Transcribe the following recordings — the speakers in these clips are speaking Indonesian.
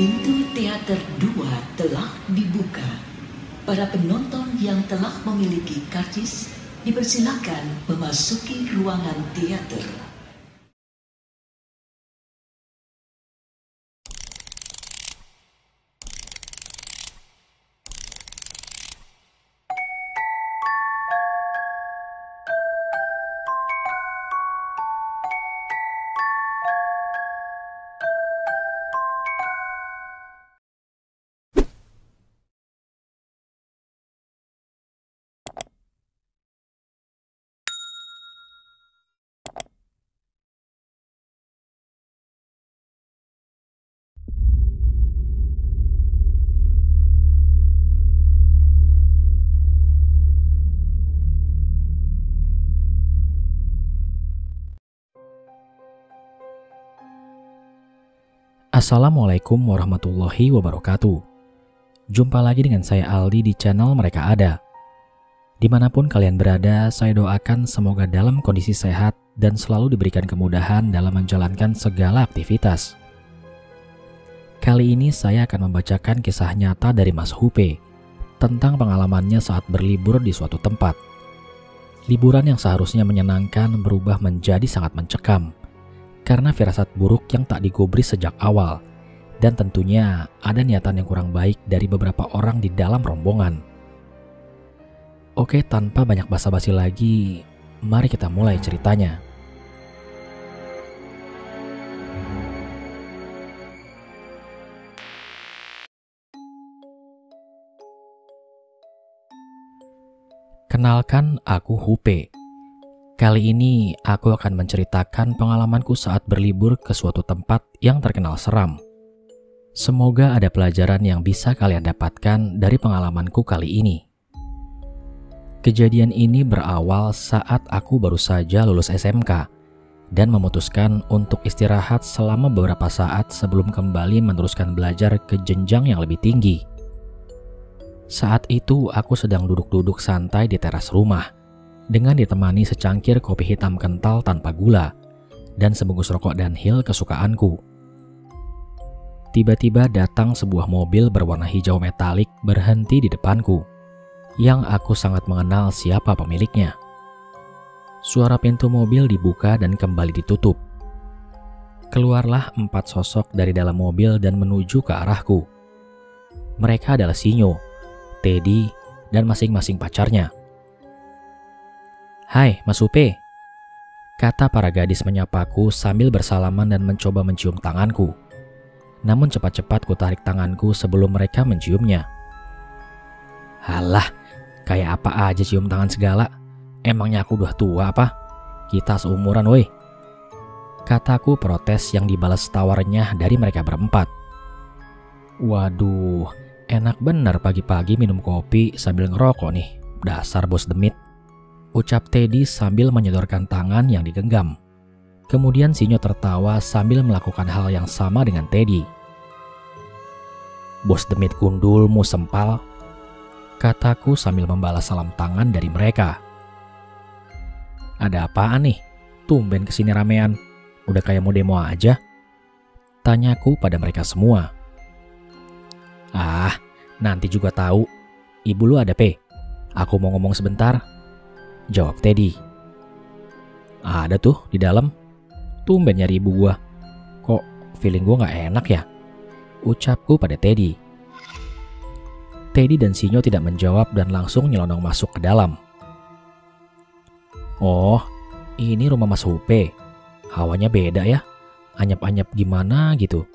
Pintu teater 2 telah dibuka. Para penonton yang telah memiliki karcis dipersilakan memasuki ruangan teater. Assalamualaikum warahmatullahi wabarakatuh. Jumpa lagi dengan saya Aldi di channel Mereka Ada. Dimanapun kalian berada, saya doakan semoga dalam kondisi sehat dan selalu diberikan kemudahan dalam menjalankan segala aktivitas. Kali ini saya akan membacakan kisah nyata dari Mas Hupe tentang pengalamannya saat berlibur di suatu tempat. Liburan yang seharusnya menyenangkan berubah menjadi sangat mencekam karena firasat buruk yang tak digubris sejak awal, dan tentunya ada niatan yang kurang baik dari beberapa orang di dalam rombongan. Oke, tanpa banyak basa-basi lagi, mari kita mulai ceritanya. Kenalkan, aku Hupe. Kali ini aku akan menceritakan pengalamanku saat berlibur ke suatu tempat yang terkenal seram. Semoga ada pelajaran yang bisa kalian dapatkan dari pengalamanku kali ini. Kejadian ini berawal saat aku baru saja lulus SMK dan memutuskan untuk istirahat selama beberapa saat sebelum kembali meneruskan belajar ke jenjang yang lebih tinggi. Saat itu aku sedang duduk-duduk santai di teras rumah dengan ditemani secangkir kopi hitam kental tanpa gula dan sebungkus rokok Dunhill kesukaanku. Tiba-tiba datang sebuah mobil berwarna hijau metalik berhenti di depanku, yang aku sangat mengenal siapa pemiliknya. Suara pintu mobil dibuka dan kembali ditutup. Keluarlah 4 sosok dari dalam mobil dan menuju ke arahku. Mereka adalah Sinyo, Teddy, dan masing-masing pacarnya. "Hai, Mas Hupe," kata para gadis menyapaku sambil bersalaman dan mencoba mencium tanganku. Namun cepat-cepat ku tarik tanganku sebelum mereka menciumnya. "Halah, kayak apa aja cium tangan segala? Emangnya aku udah tua apa? Kita seumuran woi," kataku protes yang dibalas tawa renyah dari mereka berempat. Waduh, enak bener pagi-pagi minum kopi sambil ngerokok nih, dasar bos demit, ucap Teddy sambil menyodorkan tangan yang digenggam. Kemudian Sinyo tertawa sambil melakukan hal yang sama dengan Teddy. "Bos demit gundulmu sempal," kataku sambil membalas salam tangan dari mereka. "Ada apaan nih? Tumben kesini ramean. Udah kayak mau demo aja?" tanyaku pada mereka semua. "Ah, nanti juga tahu. Ibu lu ada, Pe? Aku mau ngomong sebentar," jawab Teddy. "Ada tuh di dalam. Tumben nyari ibu gua. Kok feeling gua gak enak ya?" ucapku pada Teddy. Teddy dan Sinyo tidak menjawab dan langsung nyelonong masuk ke dalam. "Oh, ini rumah Mas Hupe. Hawanya beda ya. Anyap-anyap gimana gitu,"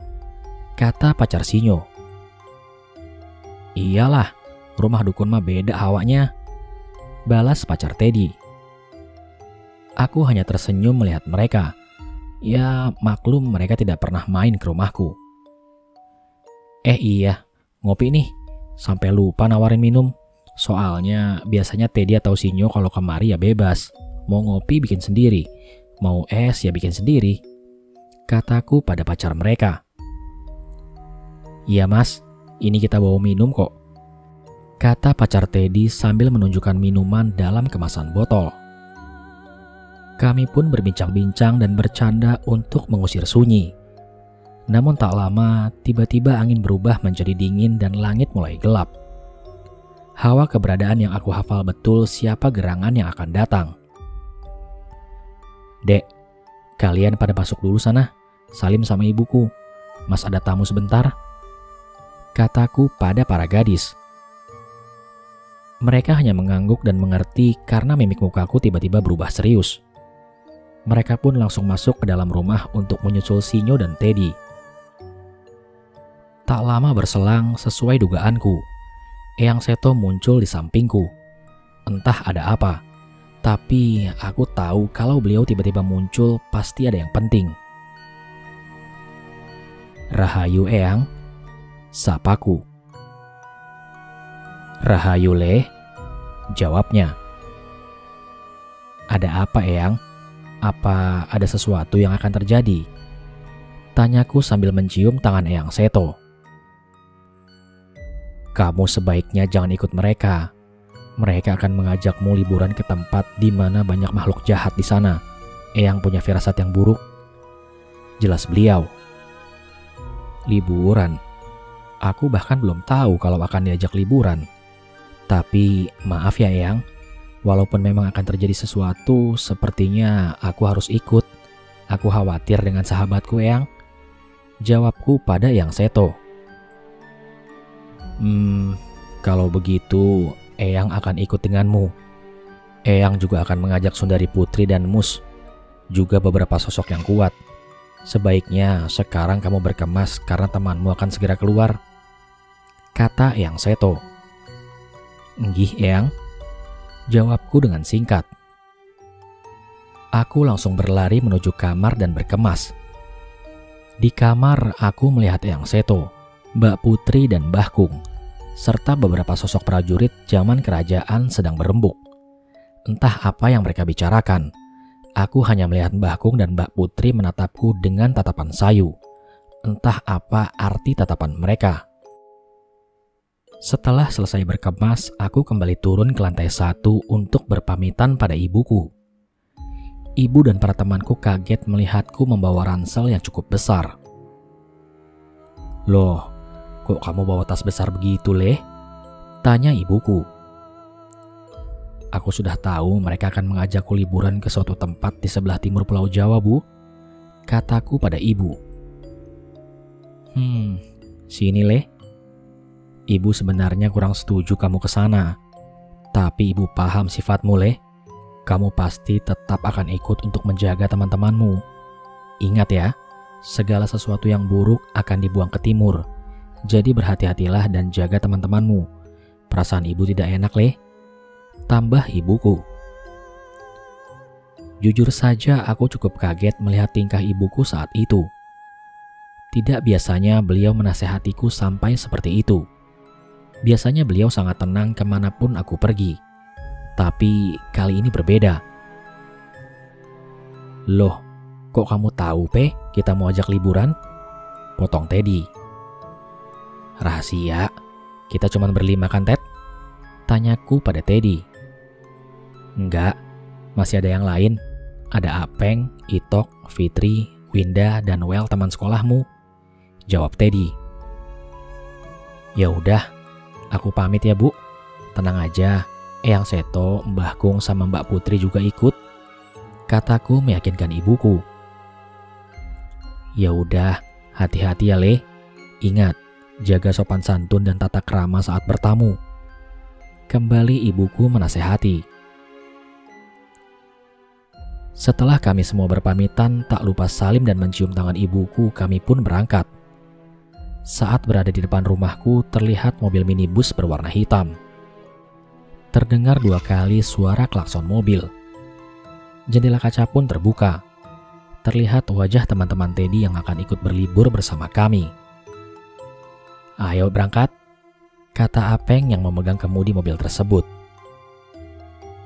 kata pacar Sinyo. "Iyalah, rumah dukun mah beda hawanya," balas pacar Teddy. Aku hanya tersenyum melihat mereka. Ya, maklum mereka tidak pernah main ke rumahku. Iya, ngopi nih. Sampai lupa nawarin minum. Soalnya biasanya Teddy atau Sinyo kalau kemari ya bebas. Mau ngopi bikin sendiri, mau es ya bikin sendiri, kataku pada pacar mereka. "Iya mas, ini kita bawa minum kok," kata pacar Teddy sambil menunjukkan minuman dalam kemasan botol. Kami pun berbincang-bincang dan bercanda untuk mengusir sunyi. Namun tak lama, tiba-tiba angin berubah menjadi dingin dan langit mulai gelap. Hawa keberadaan yang aku hafal betul siapa gerangan yang akan datang. "Dek, kalian pada masuk dulu sana. Salim sama ibuku. Mas ada tamu sebentar," kataku pada para gadis. Mereka hanya mengangguk dan mengerti karena mimik mukaku tiba-tiba berubah serius. Mereka pun langsung masuk ke dalam rumah untuk menyusul Sinyo dan Teddy. Tak lama berselang, sesuai dugaanku, Eyang Seto muncul di sampingku. Entah ada apa, tapi aku tahu kalau beliau tiba-tiba muncul pasti ada yang penting. "Rahayu Eyang," sapaku. "Rahayu Le," jawabnya. "Ada apa Eyang? Apa ada sesuatu yang akan terjadi?" tanyaku sambil mencium tangan Eyang Seto. "Kamu sebaiknya jangan ikut mereka. Mereka akan mengajakmu liburan ke tempat di mana banyak makhluk jahat di sana. Eyang punya firasat yang buruk," jelas beliau. Liburan? Aku bahkan belum tahu kalau akan diajak liburan. Tapi maaf ya Eyang, walaupun memang akan terjadi sesuatu, sepertinya aku harus ikut. Aku khawatir dengan sahabatku Eyang, jawabku pada Eyang Seto. Kalau begitu Eyang akan ikut denganmu. Eyang juga akan mengajak Sundari Putri dan Mus, juga beberapa sosok yang kuat. Sebaiknya sekarang kamu berkemas karena temanmu akan segera keluar, kata Eyang Seto. "Nggih Eyang," jawabku dengan singkat. Aku langsung berlari menuju kamar dan berkemas. Di kamar aku melihat Eyang Seto, Mbak Putri dan Mbah Kung, serta beberapa sosok prajurit zaman kerajaan sedang berembuk. Entah apa yang mereka bicarakan. Aku hanya melihat Mbah Kung dan Mbak Putri menatapku dengan tatapan sayu. Entah apa arti tatapan mereka. Setelah selesai berkemas, aku kembali turun ke lantai 1 untuk berpamitan pada ibuku. Ibu dan para temanku kaget melihatku membawa ransel yang cukup besar. "Loh, kok kamu bawa tas besar begitu, Le?" tanya ibuku. "Aku sudah tahu mereka akan mengajakku liburan ke suatu tempat di sebelah timur Pulau Jawa, Bu," kataku pada ibu. Sini Le. Ibu sebenarnya kurang setuju kamu ke sana. Tapi ibu paham sifatmu Le. Kamu pasti tetap akan ikut untuk menjaga teman-temanmu. Ingat ya, segala sesuatu yang buruk akan dibuang ke timur. Jadi berhati-hatilah dan jaga teman-temanmu. Perasaan ibu tidak enak Le, tambah ibuku. Jujur saja aku cukup kaget melihat tingkah ibuku saat itu. Tidak biasanya beliau menasehatiku sampai seperti itu. Biasanya beliau sangat tenang kemanapun aku pergi. Tapi kali ini berbeda. "Loh, kok kamu tahu Pe kita mau ajak liburan?" potong Teddy. "Rahasia, kita cuma berlima kan Ted?" tanyaku pada Teddy. "Enggak, masih ada yang lain. Ada Apeng, Itok, Fitri, Winda, dan Well teman sekolahmu," jawab Teddy. "Ya udah, aku pamit ya Bu. Tenang aja, Eyang Seto, Mbah Kung sama Mbak Putri juga ikut," kataku meyakinkan ibuku. "Ya udah, hati-hati ya Le. Ingat, jaga sopan santun dan tata krama saat bertamu," kembali ibuku menasehati. Setelah kami semua berpamitan, tak lupa salim dan mencium tangan ibuku, kami pun berangkat. Saat berada di depan rumahku, terlihat mobil minibus berwarna hitam. Terdengar 2 kali suara klakson mobil. Jendela kaca pun terbuka. Terlihat wajah teman-teman Teddy yang akan ikut berlibur bersama kami. "Ayo berangkat," kata Apeng yang memegang kemudi mobil tersebut.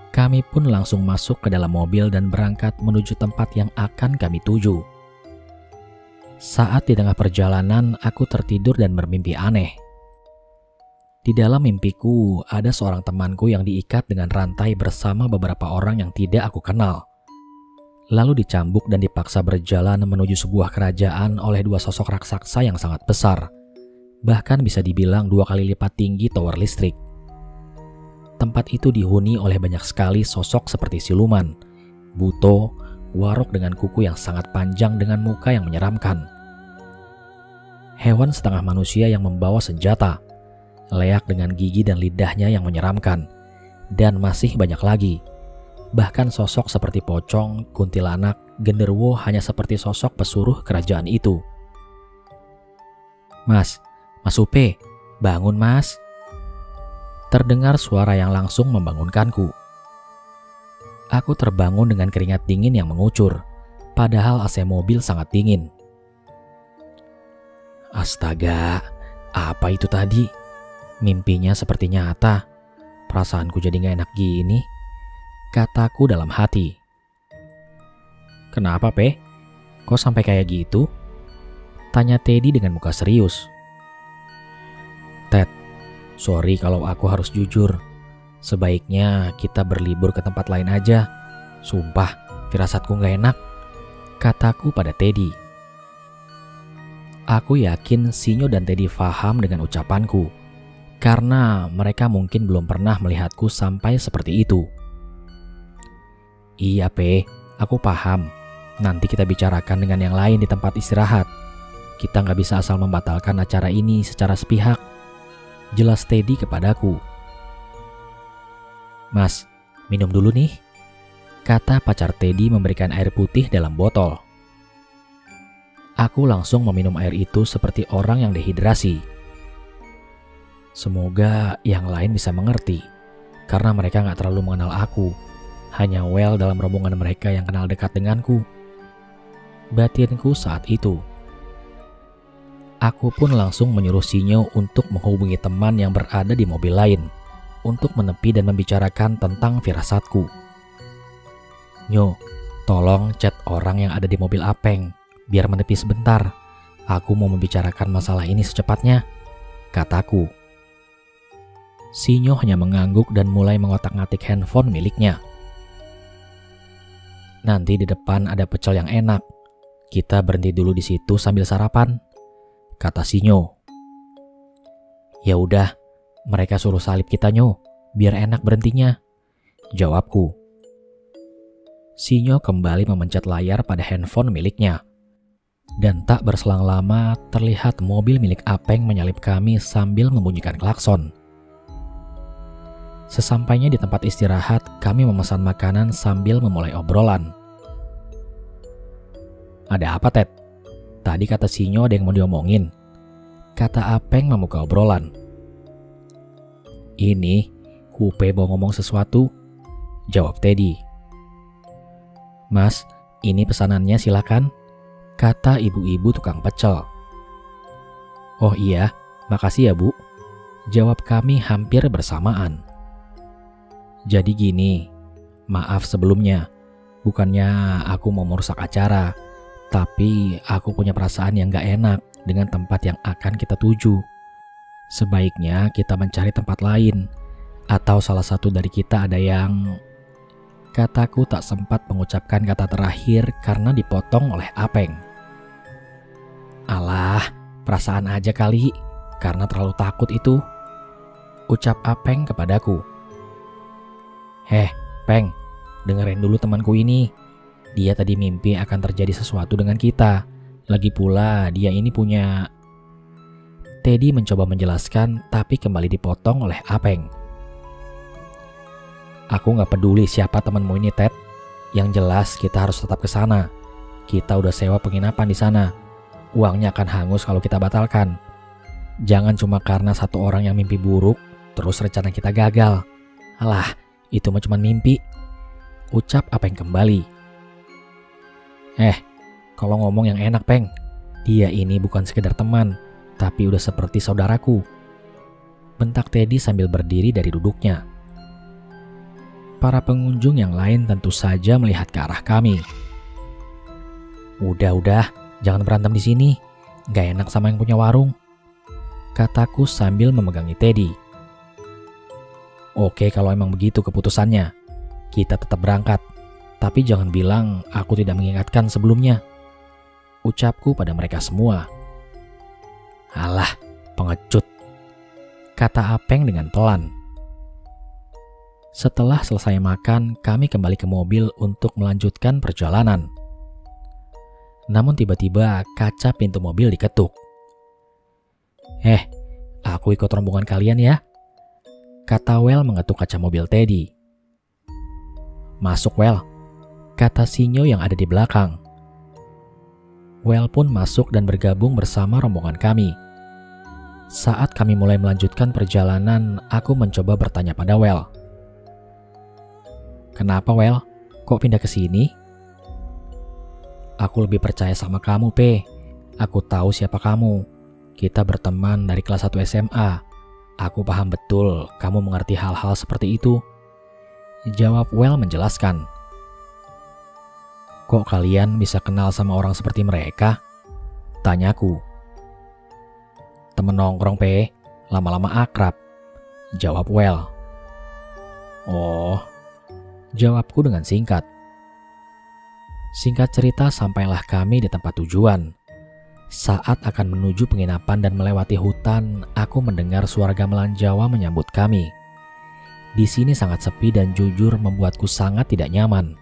Kami pun langsung masuk ke dalam mobil dan berangkat menuju tempat yang akan kami tuju. Saat di tengah perjalanan, aku tertidur dan bermimpi aneh. Di dalam mimpiku, ada seorang temanku yang diikat dengan rantai bersama beberapa orang yang tidak aku kenal. lalu dicambuk dan dipaksa berjalan menuju sebuah kerajaan oleh dua sosok raksasa yang sangat besar, bahkan bisa dibilang 2 kali lipat tinggi tower listrik. Tempat itu dihuni oleh banyak sekali sosok seperti siluman, buto, warok dengan kuku yang sangat panjang dengan muka yang menyeramkan, hewan setengah manusia yang membawa senjata, leak dengan gigi dan lidahnya yang menyeramkan, dan masih banyak lagi. Bahkan sosok seperti pocong, kuntilanak, genderuwo hanya seperti sosok pesuruh kerajaan itu. Mas Upe, bangun mas. Terdengar suara yang langsung membangunkanku. Aku terbangun dengan keringat dingin yang mengucur, padahal AC mobil sangat dingin. Astaga, apa itu tadi? Mimpinya seperti nyata. Perasaanku jadi gak enak gini, kataku dalam hati. Kenapa, Pe? Kok sampai kayak gitu? Tanya Teddy dengan muka serius. Ted, sorry kalau aku harus jujur. Sebaiknya kita berlibur ke tempat lain aja. Sumpah, firasatku gak enak, kataku pada Teddy. Aku yakin Sinyo dan Teddy paham dengan ucapanku, karena mereka mungkin belum pernah melihatku sampai seperti itu. Iya, Pe, aku paham. Nanti kita bicarakan dengan yang lain di tempat istirahat. Kita nggak bisa asal membatalkan acara ini secara sepihak, jelas Teddy kepadaku. Mas, minum dulu nih, kata pacar Teddy memberikan air putih dalam botol. Aku langsung meminum air itu seperti orang yang dehidrasi. Semoga yang lain bisa mengerti, karena mereka gak terlalu mengenal aku. Hanya Well dalam rombongan mereka yang kenal dekat denganku. Batinku saat itu. Aku pun langsung menyuruh Sinyo untuk menghubungi teman yang berada di mobil lain, untuk menepi dan membicarakan tentang firasatku. Nyo, tolong chat orang yang ada di mobil Apeng, biar menepi sebentar. Aku mau membicarakan masalah ini secepatnya, kataku. Sinyo hanya mengangguk dan mulai mengotak-ngatik handphone miliknya. Nanti di depan ada pecel yang enak. Kita berhenti dulu di situ sambil sarapan, kata Sinyo. Ya udah, mereka suruh salib kita Nyo, biar enak berhentinya, jawabku. Sinyo kembali memencet layar pada handphone miliknya. Dan tak berselang lama terlihat mobil milik Apeng menyalip kami sambil membunyikan klakson. Sesampainya di tempat istirahat, kami memesan makanan sambil memulai obrolan. Ada apa, Ted? Tadi kata Sinyo ada yang mau diomongin, kata Apeng membuka obrolan. Ini, Upe mau ngomong sesuatu, jawab Teddy. Mas, ini pesanannya silakan, kata ibu-ibu tukang pecel. Oh iya, makasih ya Bu, jawab kami hampir bersamaan. Jadi gini, maaf sebelumnya, bukannya aku mau merusak acara, tapi aku punya perasaan yang gak enak dengan tempat yang akan kita tuju. Sebaiknya kita mencari tempat lain, atau salah satu dari kita ada yang... Kataku tak sempat mengucapkan kata terakhir karena dipotong oleh Apeng. Alah, perasaan aja kali, karena terlalu takut itu, ucap Apeng kepadaku. Peng, dengerin dulu temanku ini. Dia tadi mimpi akan terjadi sesuatu dengan kita. Lagi pula dia ini punya... Teddy mencoba menjelaskan tapi kembali dipotong oleh Apeng. Aku gak peduli siapa temanmu ini, Ted. Yang jelas kita harus tetap ke sana. Kita udah sewa penginapan di sana. Uangnya akan hangus kalau kita batalkan. Jangan cuma karena satu orang yang mimpi buruk, terus rencana kita gagal. Alah, itu mah cuma mimpi, ucap Apeng kembali. Kalau ngomong yang enak, Peng. Dia ini bukan sekedar teman, tapi udah seperti saudaraku, bentak Teddy sambil berdiri dari duduknya. Para pengunjung yang lain tentu saja melihat ke arah kami. Udah, jangan berantem di sini. Gak enak sama yang punya warung, kataku sambil memegangi Teddy. Oke, kalau emang begitu keputusannya, kita tetap berangkat, Tapi jangan bilang aku tidak mengingatkan sebelumnya, ucapku pada mereka semua. Alah, pengecut, kata Apeng dengan pelan. Setelah selesai makan, kami kembali ke mobil untuk melanjutkan perjalanan. Namun tiba-tiba kaca pintu mobil diketuk. Aku ikut rombongan kalian ya, kata Well mengetuk kaca mobil Teddy. Masuk, Well, kata Sinyo yang ada di belakang. Well pun masuk dan bergabung bersama rombongan kami. Saat kami mulai melanjutkan perjalanan, aku mencoba bertanya pada Well. Kenapa, Well? Kok pindah ke sini? Aku lebih percaya sama kamu, P. Aku tahu siapa kamu. Kita berteman dari kelas 1 SMA. Aku paham betul kamu mengerti hal-hal seperti itu, jawab Well menjelaskan. Kok kalian bisa kenal sama orang seperti mereka? Tanyaku. Temen nongkrong, P. Lama-lama akrab, jawab Well. Oh, jawabku dengan singkat. Singkat cerita, sampailah kami di tempat tujuan. Saat akan menuju penginapan dan melewati hutan, aku mendengar suara gamelan Jawa menyambut kami. Di sini sangat sepi dan jujur membuatku sangat tidak nyaman.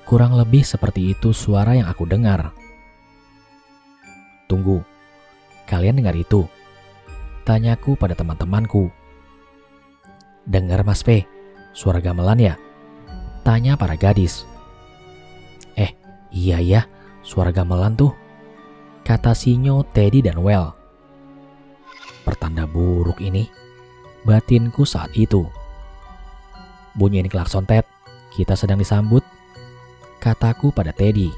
Kurang lebih seperti itu suara yang aku dengar. Tunggu, kalian dengar itu? Tanyaku pada teman-temanku. Dengar, Mas P, suara gamelan ya? Tanya para gadis. Iya ya, suara gamelan tuh, kata Sinyo, Teddy, dan Well. Pertanda buruk ini, batinku saat itu. Bunyiin klakson, Ted, kita sedang disambut, kataku pada Teddy.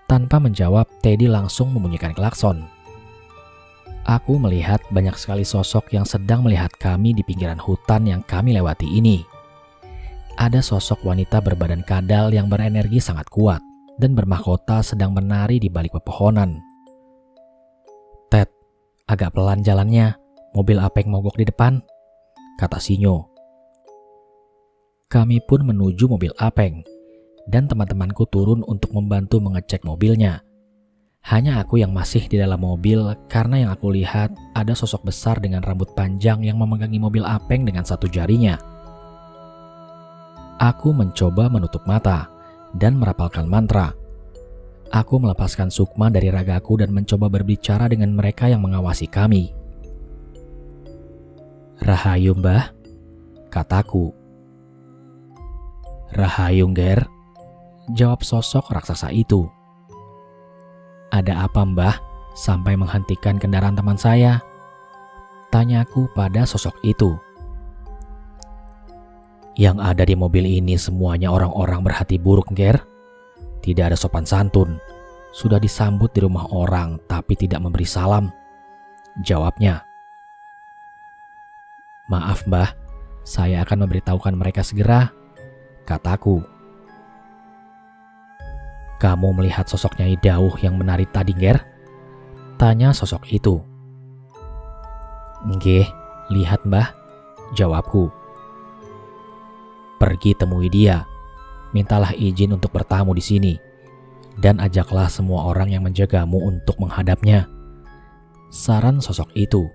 Tanpa menjawab, Teddy langsung membunyikan klakson. Aku melihat banyak sekali sosok yang sedang melihat kami di pinggiran hutan yang kami lewati ini. Ada sosok wanita berbadan kadal yang berenergi sangat kuat dan bermahkota sedang menari di balik pepohonan. Ted, agak pelan jalannya, mobil Apeng mogok di depan, kata Sinyo. Kami pun menuju mobil Apeng, dan teman-temanku turun untuk membantu mengecek mobilnya. Hanya aku yang masih di dalam mobil karena yang aku lihat ada sosok besar dengan rambut panjang yang memegangi mobil Apeng dengan satu jarinya. Aku mencoba menutup mata dan merapalkan mantra. Aku melepaskan sukma dari ragaku dan mencoba berbicara dengan mereka yang mengawasi kami. Rahayu, Mbah, kataku. Rahayu, Nger, jawab sosok raksasa itu. Ada apa, Mbah, sampai menghentikan kendaraan teman saya? Tanyaku pada sosok itu. Yang ada di mobil ini semuanya orang-orang berhati buruk, Nger. Tidak ada sopan santun. Sudah disambut di rumah orang tapi tidak memberi salam, jawabnya. Maaf, Mbah, saya akan memberitahukan mereka segera, kataku. Kamu melihat sosok Nyai Dauh yang menari tadi, Nger? Tanya sosok itu. Nggih, lihat, Mbah, jawabku. Pergi temui dia, mintalah izin untuk bertamu di sini, dan ajaklah semua orang yang menjagamu untuk menghadapnya, saran sosok itu.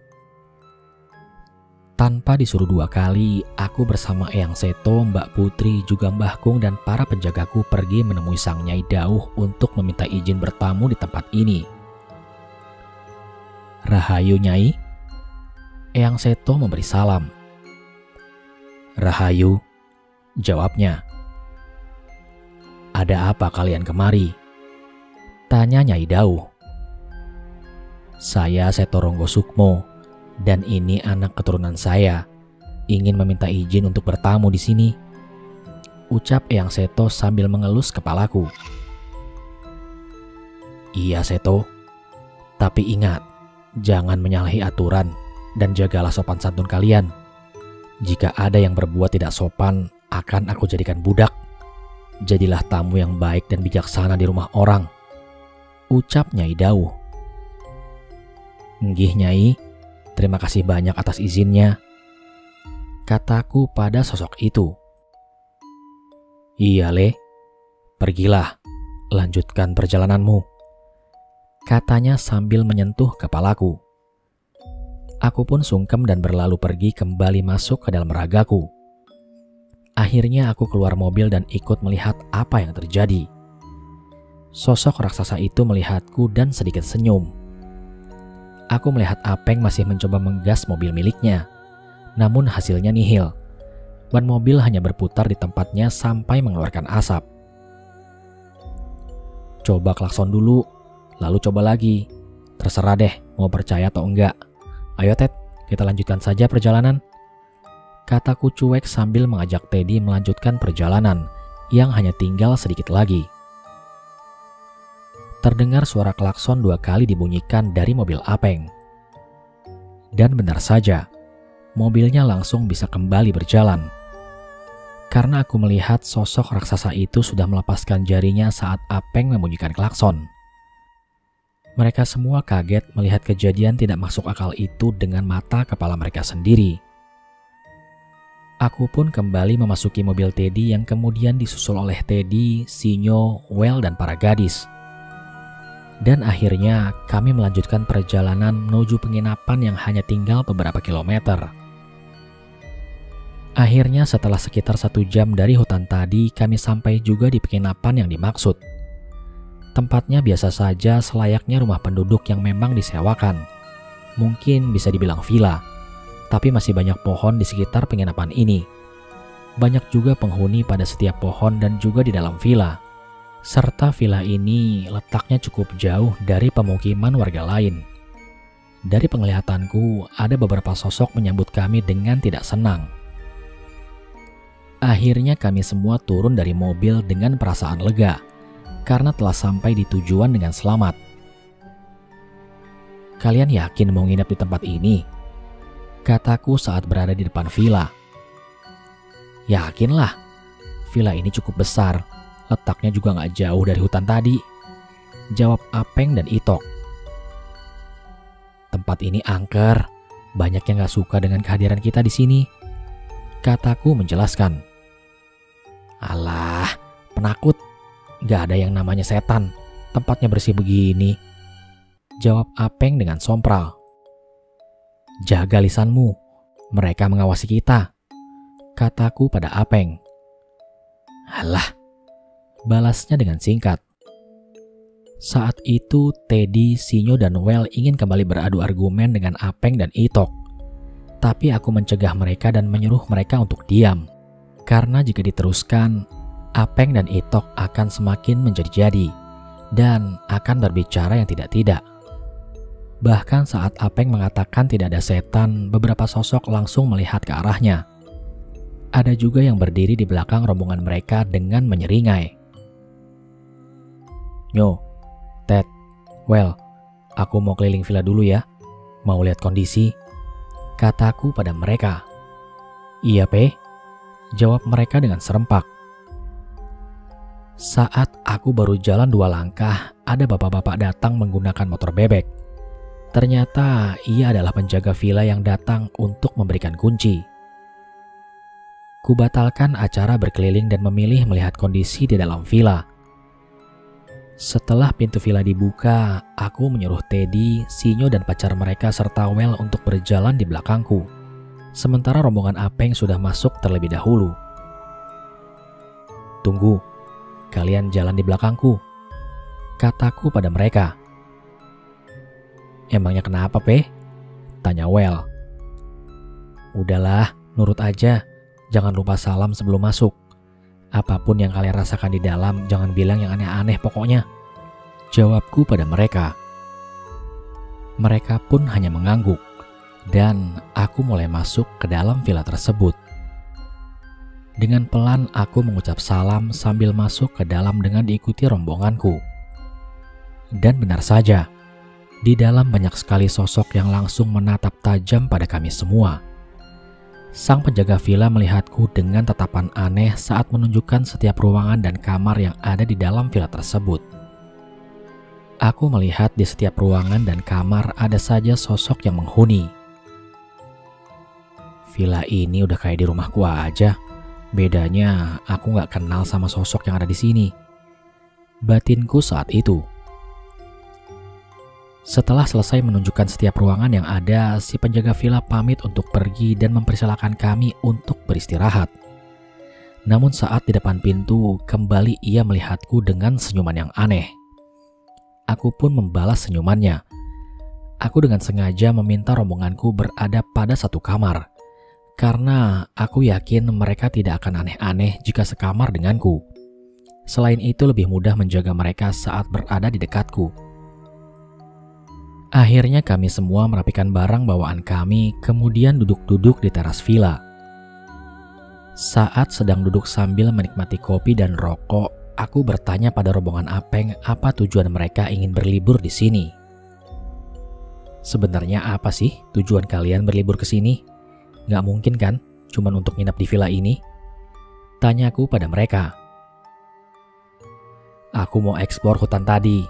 Tanpa disuruh dua kali, aku bersama Eyang Seto, Mbak Putri, juga Mbah Kung dan para penjagaku pergi menemui sang Nyai Dauh untuk meminta izin bertamu di tempat ini. Rahayu, Nyai, Eyang Seto memberi salam. Rahayu, jawabnya. Ada apa kalian kemari? Tanya Nyai Dauh. Saya Seto Ronggo Sukmo, dan ini anak keturunan saya, ingin meminta izin untuk bertamu di sini, ucap Eyang Seto sambil mengelus kepalaku. Iya Seto, tapi ingat, jangan menyalahi aturan dan jagalah sopan santun kalian. Jika ada yang berbuat tidak sopan, akan aku jadikan budak. Jadilah tamu yang baik dan bijaksana di rumah orang, ucap Nyai Dawuh. Nggih Nyai, terima kasih banyak atas izinnya, kataku pada sosok itu. Iya Le, pergilah, lanjutkan perjalananmu, katanya sambil menyentuh kepalaku. Aku pun sungkem dan berlalu pergi kembali masuk ke dalam ragaku. Akhirnya aku keluar mobil dan ikut melihat apa yang terjadi. Sosok raksasa itu melihatku dan sedikit senyum. Aku melihat Apeng masih mencoba menggas mobil miliknya, namun hasilnya nihil. Ban mobil hanya berputar di tempatnya sampai mengeluarkan asap. Coba klakson dulu, lalu coba lagi. Terserah deh mau percaya atau enggak. Ayo Ted, kita lanjutkan saja perjalanan, kataku cuek sambil mengajak Teddy melanjutkan perjalanan yang hanya tinggal sedikit lagi. Terdengar suara klakson 2 kali dibunyikan dari mobil Apeng. Dan benar saja, mobilnya langsung bisa kembali berjalan. Karena aku melihat sosok raksasa itu sudah melepaskan jarinya saat Apeng membunyikan klakson. Mereka semua kaget melihat kejadian tidak masuk akal itu dengan mata kepala mereka sendiri. Aku pun kembali memasuki mobil Teddy yang kemudian disusul oleh Teddy, Sinyo, Well, dan para gadis. Dan akhirnya kami melanjutkan perjalanan menuju penginapan yang hanya tinggal beberapa kilometer. Akhirnya setelah sekitar 1 jam dari hutan tadi, kami sampai juga di penginapan yang dimaksud. Tempatnya biasa saja selayaknya rumah penduduk yang memang disewakan. Mungkin bisa dibilang villa, tapi masih banyak pohon di sekitar penginapan ini. Banyak juga penghuni pada setiap pohon dan juga di dalam villa. Serta villa ini letaknya cukup jauh dari pemukiman warga lain. Dari penglihatanku, ada beberapa sosok menyambut kami dengan tidak senang. Akhirnya kami semua turun dari mobil dengan perasaan lega, karena telah sampai di tujuan dengan selamat. Kalian yakin mau nginep di tempat ini? Kataku saat berada di depan villa. Yakinlah, villa ini cukup besar. Letaknya juga gak jauh dari hutan tadi, jawab Apeng dan Itok. Tempat ini angker, banyak yang gak suka dengan kehadiran kita di sini, kataku menjelaskan. Alah, penakut, gak ada yang namanya setan, tempatnya bersih begini, jawab Apeng dengan sompral. Jaga lisanmu, mereka mengawasi kita, kataku pada Apeng. Alah, balasnya dengan singkat. Saat itu Teddy, Sinyo, dan Well ingin kembali beradu argumen dengan Apeng dan Itok. Tapi aku mencegah mereka dan menyuruh mereka untuk diam. Karena jika diteruskan, Apeng dan Itok akan semakin menjadi-jadi dan akan berbicara yang tidak-tidak. Bahkan saat Apeng mengatakan tidak ada setan, beberapa sosok langsung melihat ke arahnya. Ada juga yang berdiri di belakang rombongan mereka dengan menyeringai. Nyo, Ted, Well, aku mau keliling villa dulu ya. Mau lihat kondisi, kataku pada mereka. Iya, Pe, jawab mereka dengan serempak. Saat aku baru jalan 2 langkah, ada bapak-bapak datang menggunakan motor bebek. Ternyata ia adalah penjaga villa yang datang untuk memberikan kunci. Kubatalkan acara berkeliling dan memilih melihat kondisi di dalam villa. Setelah pintu villa dibuka, aku menyuruh Teddy, Sinyo, dan pacar mereka serta Well untuk berjalan di belakangku. Sementara rombongan Apeng sudah masuk terlebih dahulu. Tunggu, kalian jalan di belakangku, kataku pada mereka. Emangnya kenapa, Pe? Tanya Well. Udahlah, nurut aja. Jangan lupa salam sebelum masuk. Apapun yang kalian rasakan di dalam, jangan bilang yang aneh-aneh pokoknya, jawabku pada mereka. Mereka pun hanya mengangguk. dan aku mulai masuk ke dalam villa tersebut. Dengan pelan aku mengucap salam sambil masuk ke dalam dengan diikuti rombonganku. Dan benar saja, di dalam banyak sekali sosok yang langsung menatap tajam pada kami semua. Sang penjaga villa melihatku dengan tatapan aneh saat menunjukkan setiap ruangan dan kamar yang ada di dalam villa tersebut. Aku melihat di setiap ruangan dan kamar ada saja sosok yang menghuni. Villa ini udah kayak di rumahku aja. Bedanya aku gak kenal sama sosok yang ada di sini. Batinku saat itu. Setelah selesai menunjukkan setiap ruangan yang ada, si penjaga villa pamit untuk pergi dan mempersilahkan kami untuk beristirahat. Namun saat di depan pintu, kembali ia melihatku dengan senyuman yang aneh. Aku pun membalas senyumannya. Aku dengan sengaja meminta rombonganku berada pada satu kamar, karena aku yakin mereka tidak akan aneh-aneh jika sekamar denganku. Selain itu lebih mudah menjaga mereka saat berada di dekatku. Akhirnya kami semua merapikan barang bawaan kami, kemudian duduk-duduk di teras villa. Saat sedang duduk sambil menikmati kopi dan rokok, aku bertanya pada rombongan Apeng apa tujuan mereka ingin berlibur di sini. Sebenarnya apa sih tujuan kalian berlibur ke sini? Gak mungkin kan, cuman untuk nginap di villa ini? Tanyaku pada mereka. Aku mau eksplor hutan tadi,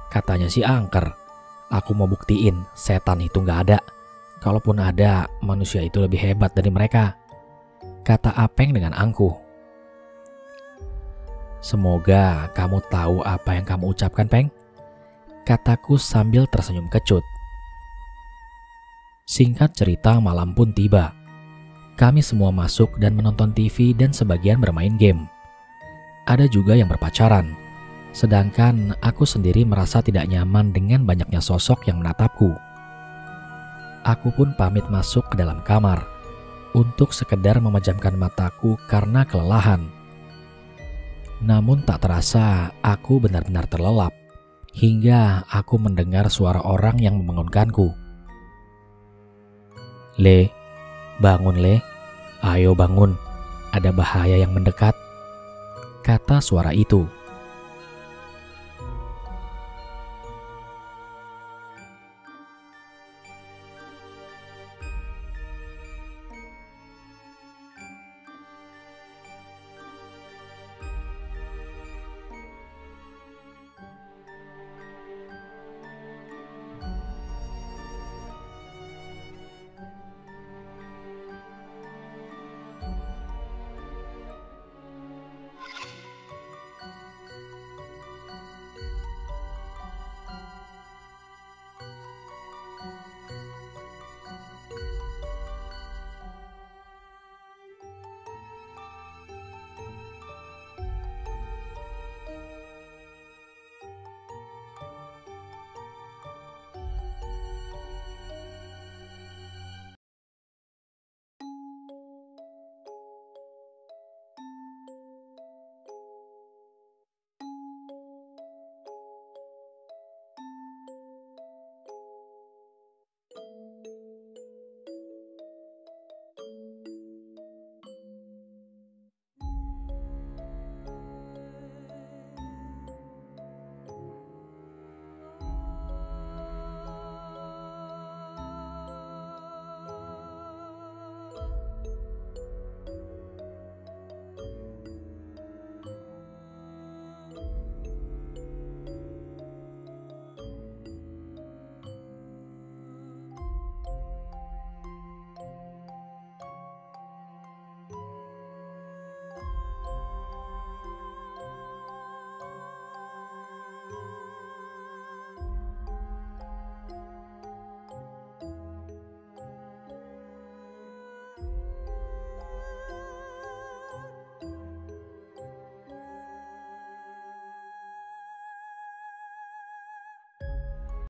katanya si angker. Aku mau buktiin setan itu gak ada. Kalaupun ada, manusia itu lebih hebat dari mereka, kata Apeng dengan angkuh. Semoga kamu tahu apa yang kamu ucapkan, Peng, kataku sambil tersenyum kecut. Singkat cerita, malam pun tiba. Kami semua masuk dan menonton TV dan sebagian bermain game. Ada juga yang berpacaran. Sedangkan aku sendiri merasa tidak nyaman dengan banyaknya sosok yang menatapku. Aku pun pamit masuk ke dalam kamar untuk sekedar memejamkan mataku karena kelelahan. Namun tak terasa aku benar-benar terlelap hingga aku mendengar suara orang yang membangunkanku. Le, bangun Le, ayo bangun, ada bahaya yang mendekat, kata suara itu.